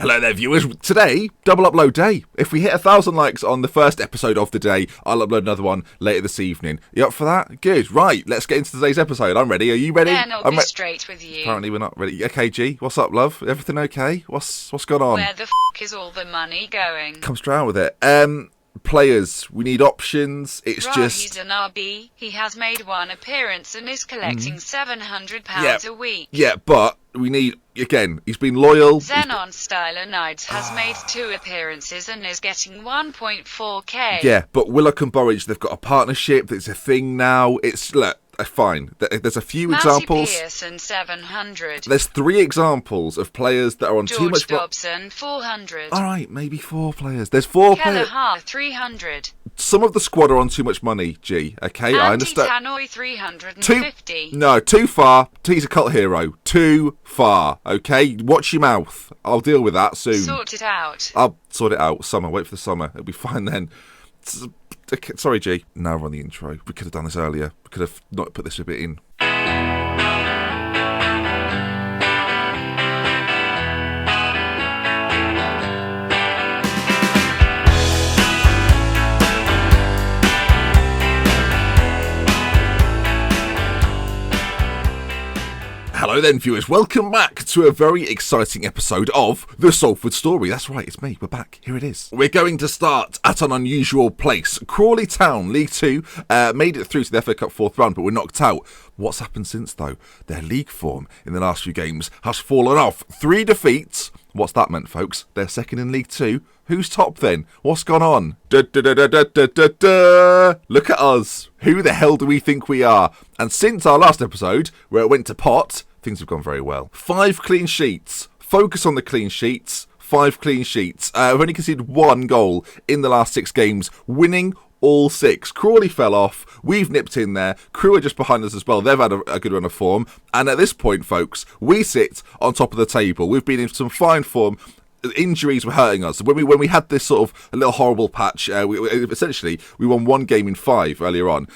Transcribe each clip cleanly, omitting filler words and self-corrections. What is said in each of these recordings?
Hello there, viewers. Today, double upload day. If we hit 1,000 likes on the first episode of the day, I'll upload another one later this evening. You up for that? Good. Right, let's get into today's episode. I'm ready. Are you ready? Then I'll be straight with you. Apparently we're not ready. Okay, G, what's up, love? Everything okay? What's going on? Where the is all the money going? Come straight out with it. Players, we need options. It's just... He's an RB. He has made one appearance and is collecting £700 a week. Yeah, but we need... Again, he's been loyal. Xenon Styler Knights has made 2 appearances and is getting 1.4k. Yeah, but Willock and Burridge, they've got a partnership. It's a thing now. It's... Look, fine. There's a few examples. Pearson 700. There's 3 examples of players that are on George too much... Dobson 400. All right, maybe 4 players. There's 4 players. Kelleher 300. Some of the squad are on too much money, G. Okay, I understand. Tannoy 350. No, too far. He's a cult hero. Too far. Okay, watch your mouth. I'll deal with that soon. Sort it out. I'll sort it out. Summer. Wait for the summer. It'll be fine then. Sorry, G. Now we're on the intro. We could have done this earlier. We could have not put this a bit in. Hello then, viewers. Welcome back to a very exciting episode of The Salford Story. That's right, it's me. We're back. Here it is. We're going to start at an unusual place. Crawley Town, League 2, made it through to the FA Cup 4th round, but were knocked out. What's happened since, though? Their league form in the last few games has fallen off. 3 defeats. What's that meant, folks? They're second in League 2. Who's top then? What's gone on? Look at us. Who the hell do we think we are? And since our last episode, where it went to pot, things have gone very well. 5 clean sheets. Focus on the clean sheets. 5 clean sheets. We've only conceded 1 goal in the last 6 games, winning all 6. Crawley fell off. We've nipped in there. Crew are just behind us as well. They've had a good run of form. And at this point, folks, we sit on top of the table. We've been in some fine form. Injuries were hurting us. When we had this sort of a little horrible patch, essentially we won 1 game in 5 earlier on,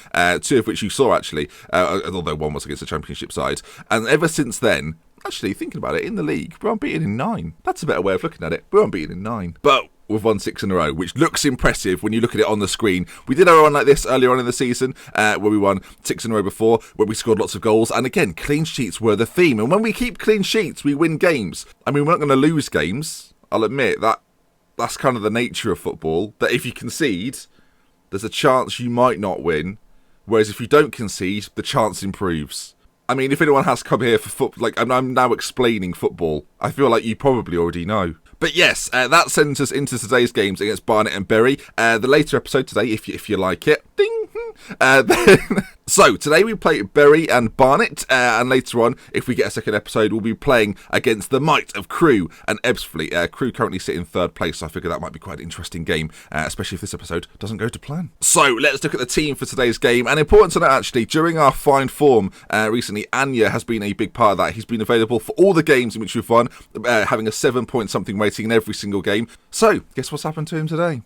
2 of which you saw actually, although 1 was against the Championship side. And ever since then, actually thinking about it, in the league, we're unbeaten in 9. That's a better way of looking at it. We're unbeaten in 9. But we've won 6 in a row, which looks impressive when you look at it on the screen. We did our run like this earlier on in the season, where we won 6 in a row before, where we scored lots of goals. And again, clean sheets were the theme. And when we keep clean sheets, we win games. I mean, we're not going to lose games. I'll admit that's kind of the nature of football, that if you concede, there's a chance you might not win, whereas if you don't concede, the chance improves. I mean, if anyone has come here for football, like I'm now explaining football, I feel like you probably already know. But yes, that sends us into today's games against Barnet and Bury. The later episode today, if you like it. Ding! So, today we play Bury and Barnet, and later on, if we get a second episode, we'll be playing against the might of Crewe and Ebbsfleet. Crewe currently sit in 3rd place, so I figure that might be quite an interesting game, especially if this episode doesn't go to plan. So, let's look at the team for today's game, and important to note actually, during our fine form recently, Anya has been a big part of that. He's been available for all the games in which we've won, having a 7-point-something rating in every single game. So, guess what's happened to him today?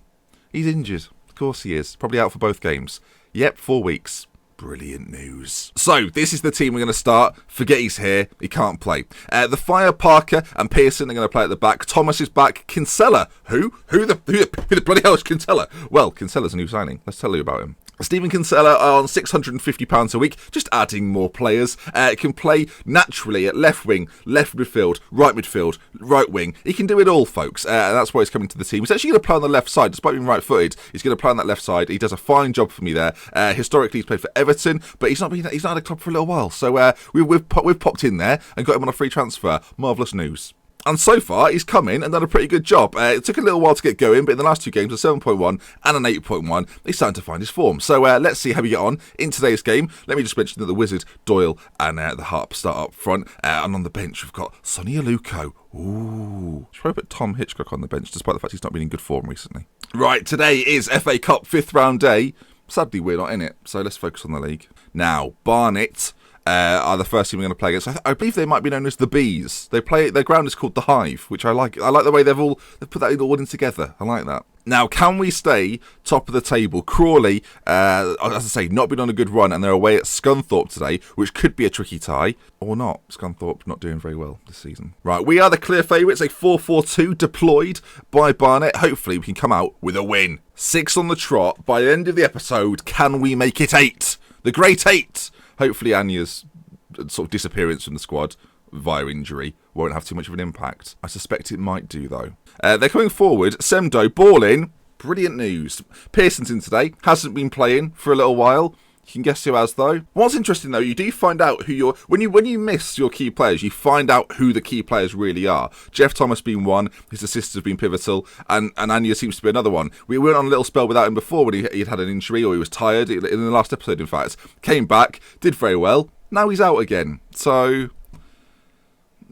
He's injured. Of course he is. Probably out for both games. Yep, 4 weeks. Brilliant news. So, this is the team we're going to start. Forget he's here. He can't play. The Fire, Parker and Pearson are going to play at the back. Thomas is back. Kinsella. Who the bloody hell is Kinsella? Well, Kinsella's a new signing. Let's tell you about him. Stephen Kinsella on £650 a week, just adding more players. Can play naturally at left wing, left midfield, right wing. He can do it all, folks. And that's why he's coming to the team. He's actually going to play on the left side, despite being right-footed. He's going to play on that left side. He does a fine job for me there. Historically, he's played for Everton, but he's not at a club for a little while. So we've popped in there and got him on a free transfer. Marvellous news. And so far, he's come in and done a pretty good job. It took a little while to get going, but in the last 2 games, a 7.1 and an 8.1, he's starting to find his form. So let's see how we get on in today's game. Let me just mention that the Wizard, Doyle, and the Harp start up front. And on the bench, we've got Sonny Aluko. Ooh. Should probably put Tom Hitchcock on the bench, despite the fact he's not been in good form recently. Right, today is FA Cup 5th round day. Sadly, we're not in it, so let's focus on the league. Now, Barnet are the first team we're going to play against. I believe they might be known as the Bees. Their ground is called the Hive, which I like. I like the way they've put that all in together. I like that. Now, can we stay top of the table? Crawley, as I say, not been on a good run, and they're away at Scunthorpe today, which could be a tricky tie, or not. Scunthorpe not doing very well this season. Right, we are the clear favourites, a 4-4-2 deployed by Barnet. Hopefully we can come out with a win. 6 on the trot. By the end of the episode, can we make it 8? The great 8! Hopefully Anya's sort of disappearance from the squad via injury won't have too much of an impact. I suspect it might do, though. They're coming forward. Semdo, ball in. Brilliant news. Pearson's in today. Hasn't been playing for a little while. You can guess who has, though. What's interesting, though, you do find out who your... When you miss your key players, you find out who the key players really are. Jeff Thomas being one. His assists have been pivotal. And Anya seems to be another one. We went on a little spell without him before when he'd had an injury or he was tired. In the last episode, in fact. Came back. Did very well. Now he's out again. So...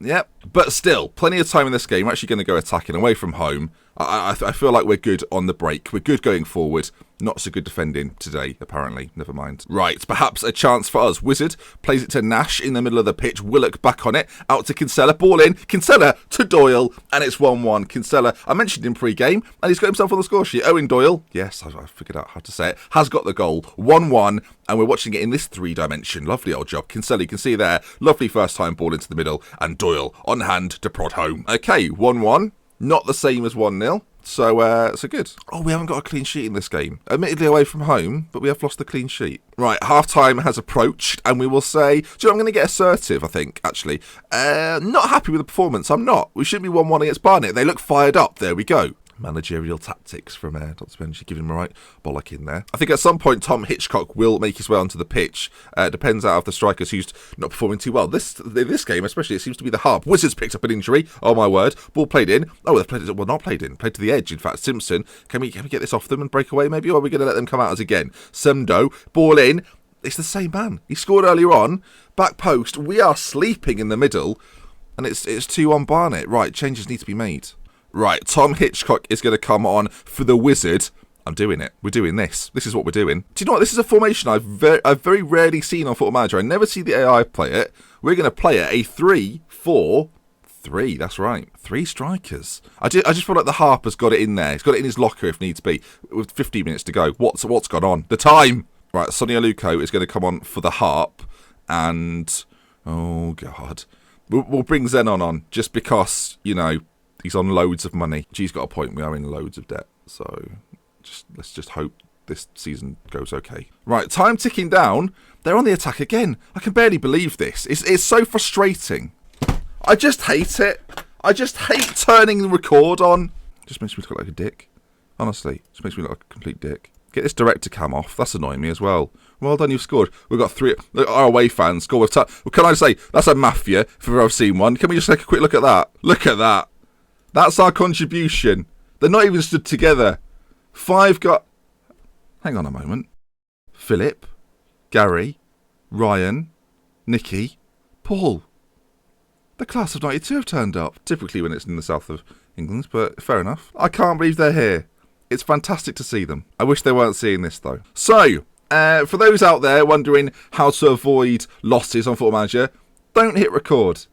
Yep, but still, plenty of time in this game. We're actually going to go attacking away from home. I feel like we're good on the break. We're good going forward. Not so good defending today, apparently. Never mind. Right, perhaps a chance for us. Wizard plays it to Nash in the middle of the pitch. Willock back on it. Out to Kinsella. Ball in. Kinsella to Doyle. And it's 1-1. Kinsella, I mentioned in pre-game, and he's got himself on the score sheet. Owen Doyle, yes, I figured out how to say it, has got the goal. 1-1, and we're watching it in this 3-dimension. Lovely old job. Kinsella, you can see there. Lovely first time ball into the middle. And Doyle on hand to prod home. Okay, 1-1. Not the same as 1-0. So good. Oh, we haven't got a clean sheet in this game. Admittedly away from home, but we have lost the clean sheet. Right, half-time has approached, and we will say... Do you know, I'm going to get assertive, I think, actually. Not happy with the performance. I'm not. We shouldn't be 1-1 against Barnet. They look fired up. There we go. Managerial tactics from Dr. Spencer, giving him a right bollock in there. I think at some point Tom Hitchcock will make his way onto the pitch. Depends out of the strikers who's not performing too well. This game, especially, it seems to be the hub. Wizards picked up an injury. Oh my word! Ball played in. Oh, they've played it. Well, not played in. Played to the edge. In fact, Simpson. Can we get this off them and break away? Maybe, or are we going to let them come out as again? Semdo, ball in. It's the same man. He scored earlier on. Back post. We are sleeping in the middle, and it's 2-1 Barnet. Right, changes need to be made. Right, Tom Hitchcock is going to come on for the Wizard. I'm doing it. We're doing this. This is what we're doing. Do you know what? This is a formation I've very rarely seen on Football Manager. I never see the AI play it. We're going to play it a 3-4-3. That's right. 3 strikers. I just feel like the Harper's got it in there. He's got it in his locker if needs be. With 15 minutes to go. What's gone on? The time! Right, Sonny Aluko is going to come on for the Harp. And... oh, God. We'll bring Zenon on just because, you know... He's on loads of money. G's got a point. We are in loads of debt. So let's just hope this season goes okay. Right, time ticking down. They're on the attack again. I can barely believe this. It's so frustrating. I just hate it. I just hate turning the record on. Just makes me look like a dick. Honestly, just makes me look like a complete dick. Get this director cam off. That's annoying me as well. Well done, you've scored. We've got 3. Our away fans score with... Well, can I say, that's a mafia if I've ever seen one. Can we just take a quick look at that? Look at that. That's our contribution. They're not even stood together. 5 got... Hang on a moment. Philip, Gary, Ryan, Nicky, Paul. The class of 92 have turned up. Typically when it's in the south of England, but fair enough. I can't believe they're here. It's fantastic to see them. I wish they weren't seeing this, though. So, for those out there wondering how to avoid losses on Football Manager, don't hit record.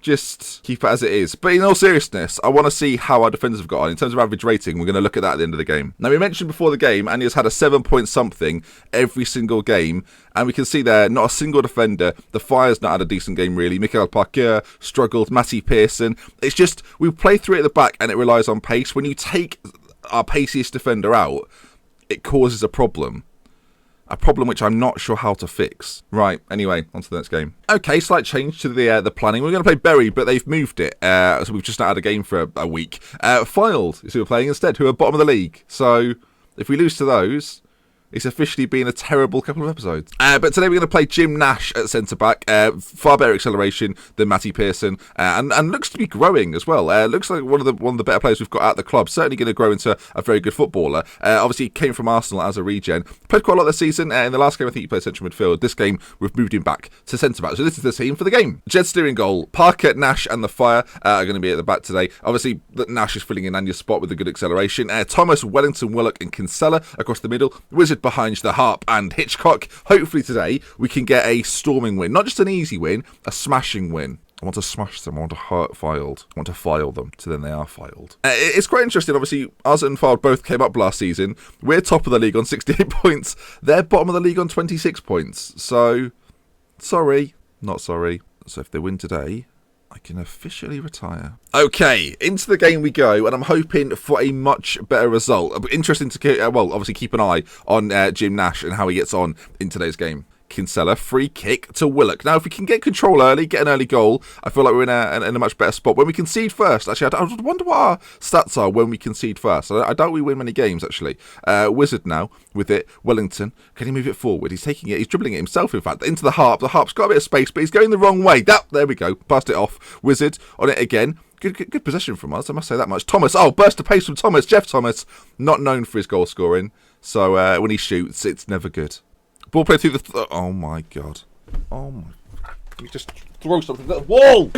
Just keep it as it is. But in all seriousness, I want to see how our defenders have got on. In terms of average rating, we're going to look at that at the end of the game. Now, we mentioned before the game, Anya's had a 7-point-something every single game. And we can see there, not a single defender. The Fire's not had a decent game, really. Michael Parker struggled. Matty Pearson. It's just, we play through at the back and it relies on pace. When you take our paciest defender out, it causes a problem. A problem which I'm not sure how to fix. Right, anyway, on to the next game. Okay, slight change to the planning. We're going to play Bury, but they've moved it. So we've just not had a game for a week. Filed is who we're playing instead, who are bottom of the league. So if we lose to those, it's officially been a terrible couple of episodes. But today we're going to play Jim Nash at centre-back. Far better acceleration than Matty Pearson. And looks to be growing as well. Looks like one of the better players we've got at the club. Certainly going to grow into a very good footballer. Obviously, he came from Arsenal as a regen. Played quite a lot this season. In the last game, I think he played central midfield. This game, we've moved him back to centre-back. So this is the team for the game. Jed steering goal. Parker, Nash and the Fire are going to be at the back today. Obviously, Nash is filling in Anya's spot with a good acceleration. Thomas, Wellington, Willock and Kinsella across the middle. Wizard behind the Harp and Hitchcock. Hopefully today we can get a storming win. Not just an easy win, a smashing win. I want to smash them. I want to filed. I want to file them. So then they are filed. It's quite interesting. Obviously, us and Filed both came up last season. We're top of the league on 68 points. They're bottom of the league on 26 points. So, sorry. Not sorry. So if they win today, I can officially retire. Okay, into the game we go, and I'm hoping for a much better result. Interesting to, obviously keep an eye on Jim Nash and how he gets on in today's game. Kinsella, free kick to Willock. Now, if we can get control early, get an early goal, I feel like we're in a much better spot. When we concede first, actually, I wonder what our stats are when we concede first. I doubt we win many games, actually. Wizard now with it. Wellington, can he move it forward? He's taking it, he's dribbling it himself, in fact, into the Harp. The Harp's got a bit of space, but he's going the wrong way. There we go, passed it off. Wizard on it again. Good possession from us, I must say that much. Thomas, burst of pace from Thomas. Jeff Thomas, not known for his goal scoring. So when he shoots, it's never good. Ball played through the... oh, my God. Oh, my... You just throw something at the wall!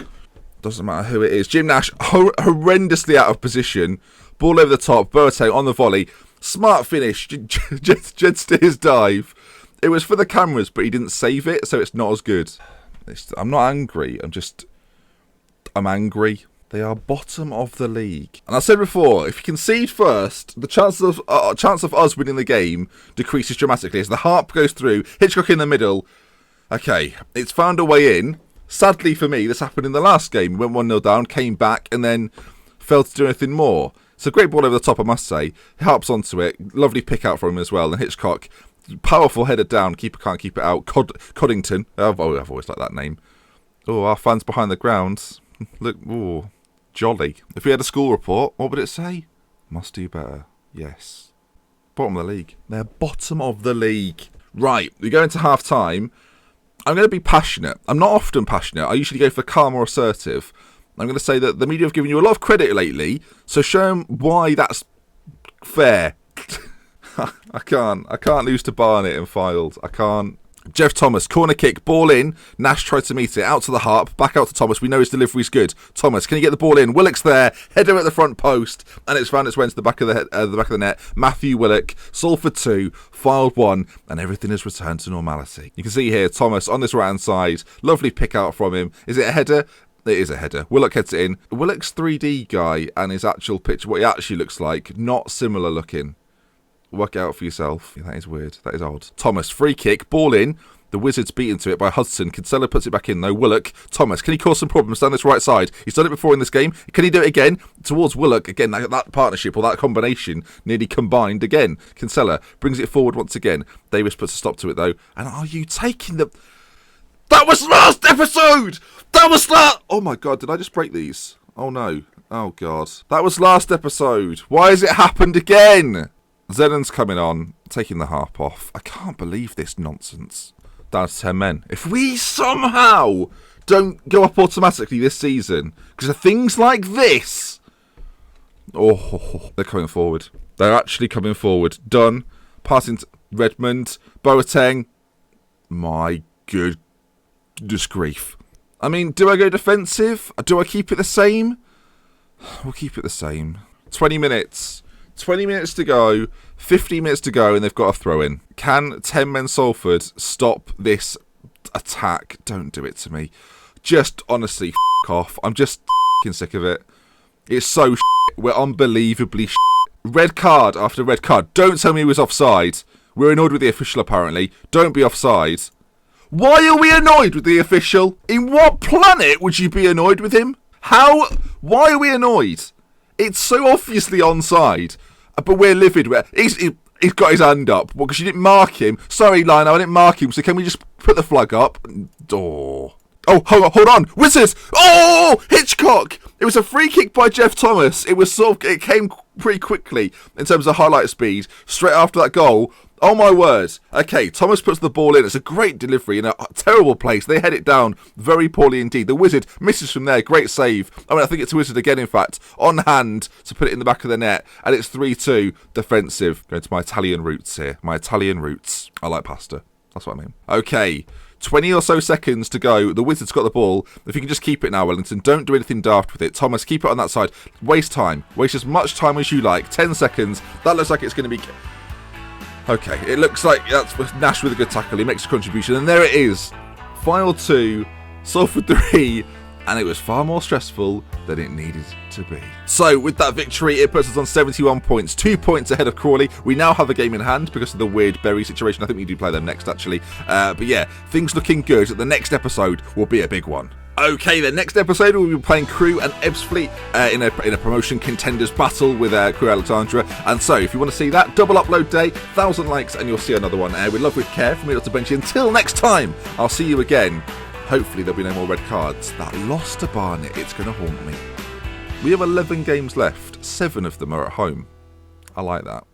Doesn't matter who it is. Jim Nash, horrendously out of position. Ball over the top. Boateng on the volley. Smart finish. Jed Steers dive. It was for the cameras, but he didn't save it, so it's not as good. I'm not angry. I'm angry. They are bottom of the league. And I said before, if you concede first, the chance of us winning the game decreases dramatically. As the Harp goes through, Hitchcock in the middle. Okay, it's found a way in. Sadly for me, this happened in the last game. We went 1-0 down, came back, and then failed to do anything more. It's a great ball over the top, I must say. Harp's onto it. Lovely pick out from him as well. And Hitchcock, powerful header down. Keeper can't keep it out. Coddington. I've always liked that name. Oh, our fans behind the ground. Look, ooh. Jolly. If we had a school report, what would it say? Must do better. Yes. Bottom of the league. They're bottom of the league. Right, we go into half time. I'm going to be passionate. I'm not often passionate. I usually go for calm or assertive. I'm going to say that the media have given you a lot of credit lately, so show them why that's fair. I can't lose to Barnett and Filed. I can't. Jeff Thomas, corner kick, ball in. Nash tried to meet it, out to the Harp, back out to Thomas. We know his delivery's good. Thomas, can he get the ball in? Willock's there, header at the front post, and it's found its way into the back of the net. Matthew Willock, Salford 2, Filed 1, and everything has returned to normality. You can see here Thomas on this right hand side, lovely pick out from him. Is it a header? It is a header. Willock heads it in. Willock's 3D guy and his actual picture, what he actually looks like, not similar looking. Work it out for yourself. Yeah, that is weird. That is odd. Thomas, free kick, ball in. The Wizards beaten to it by Hudson. Kinsella puts it back in though. Willock, Thomas, can he cause some problems down this right side? He's done it before in this game. Can he do it again? Towards Willock, again, that partnership or that combination nearly combined again. Kinsella brings it forward once again. Davis puts a stop to it though. And are you taking the... That was last episode! That was that! Oh my God, did I just break these? Oh no. Oh God. That was last episode. Why has it happened again? Zenon's coming on, taking the Harp off. I can't believe this nonsense. Down to 10 men. If we somehow don't go up automatically this season, because of things like this... Oh, they're coming forward. They're actually coming forward. Done. Passing to Redmond. Boateng. My goodness grief. I mean, do I go defensive? Do I keep it the same? We'll keep it the same. 20 minutes. 20 minutes to go, 15 minutes to go, and they've got a throw in. Can 10 men Salford stop this attack? Don't do it to me. Just honestly, off. I'm just sick of it. It's so We're unbelievably Red card after red card. Don't tell me he was offside. We're annoyed with the official apparently. Don't be offside. Why are we annoyed with the official? In what planet would you be annoyed with him? How? Why are we annoyed? It's so obviously onside, but we're livid. He's got his hand up because you didn't mark him. Sorry, Lionel, I didn't mark him. So can we just put the flag up? Oh, hold on, Wizards! Oh, Hitchcock! It was a free kick by Jeff Thomas. It came pretty quickly in terms of highlight speed. Straight after that goal. Oh my word. Okay, Thomas puts the ball in. It's a great delivery in a terrible place. They head it down very poorly indeed. The Wizard misses from there. Great save. I think it's a Wizard again, in fact. On hand to put it in the back of the net. And it's 3-2 defensive. Going to my Italian roots here. My Italian roots. I like pasta. That's what I mean. Okay. 20 or so seconds to go. The Wizards got the ball. If you can just keep it now, Wellington. Don't do anything daft with it. Thomas, keep it on that side. Waste time. Waste as much time as you like. 10 seconds. That looks like it's going to be... Okay, it looks like that's Nash with a good tackle. He makes a contribution. And there it is. Final 2. Salford 3. and it was far more stressful than it needed to be. So with that victory, it puts us on 71 points, 2 points ahead of Crawley. We now have a game in hand because of the weird berry situation. I think we do play them next, actually. But yeah, things looking good. The next episode will be a big one. Okay, the next episode we'll be playing Crew and Ebbsfleet in a promotion contenders battle with Crew Alexandra. And so, if you want to see that, double upload day, 1,000 likes, and you'll see another one. With love, with care, from me, Dr. Benchy. Until next time, I'll see you again. Hopefully there'll be no more red cards. That loss to Barnet, it's going to haunt me. We have 11 games left. 7 of them are at home. I like that.